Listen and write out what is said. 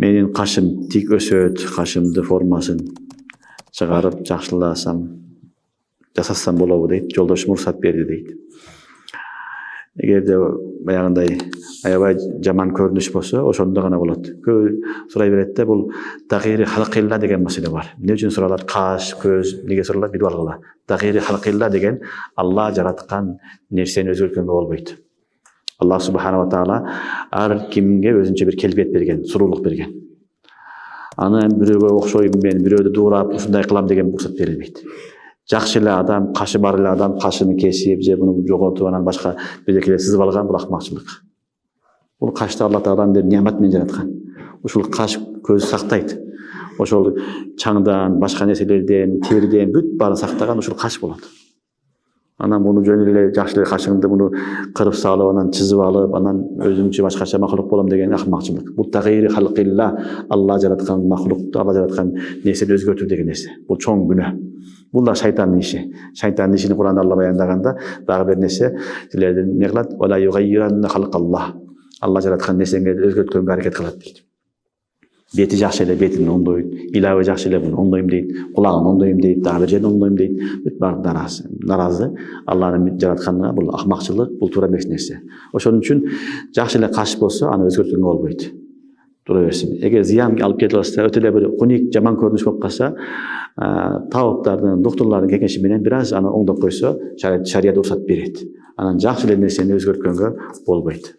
менин кашым тик өсөт, кашымды формасын чыгарып жакшыласам, жасасам болобу дейт. Жолдошум уруксат берди дейт. Эгерде баягындай аябай жаман көрүнүш болсо, ошондо гана болот. Көп сурай берет да, бул тагири халкилла деген маселе бар. Эмне үчүн суралат? Каш, көз, неге суралат? Билип алгыла. Тагири халкилла деген Алла жараткан нерсени өзгөрткөнгө болбойт. Алла субханала ва таала ар кимге өзүнчө бир келбет берген, суруулук берген. Аны бирөөгө окшойм мен, бирөөдү дуурап ушундай кылам деген уруксат берилбейт. Жакшы эле адам, кашы бар эле адам кашыны кесип же муну жоготуп анан башка бирдекелер сызып алган, бул акмакчылык. Бул кашты Алла Тааладан бир неамат менен жараткан. Ушул каш көз сактайт. Ошол чаңдан, башка нерселерден, териден бүт баарын сактаган ушул каш болот. Анан муну жөн эле жакшы эле кашыңды муну кырып салып, анан чызып алып, анан өзүңчө башкача махлук болом деген акмакчылык. Бул тагири халкилла, Алла жараткан махлукту, Алла жараткан нерсени өзгөртүү деген нерсе. Бул чоң күнөө. Бул да шайтандын иши. Шайтандын ишини Кур'анда Алла баяндаганда дагы бир нерсе силердин эмне кылат? Вала югаййиранна халкаллах. Алла жараткан нерсени өзгөрткөнгө аракет кылат дейт. Бети жакшы эле бетин оңдойт, илабы жакшы эле муну оңдойм дейт, кулагын оңдойм дейт, дагы бир жерин оңдойм дейт. Бүт баары наразы. Алланын жаратканына бул акмакчылык, бул туура эмес нерсе. Ошон үчүн жакшы эле каш болсо, аны өзгөрткөнгө болбойт. Тура берсин. Эгер зыян алып келип алса, өтө эле бир куник, жаман көрүнүш болуп калса, табыптардын, доктурлардын кеңеши менен бир аз аны оңдоп койсо, шарият уруксат берет. Анан жакшы эле нерсени өзгөрткөнгө болбойт.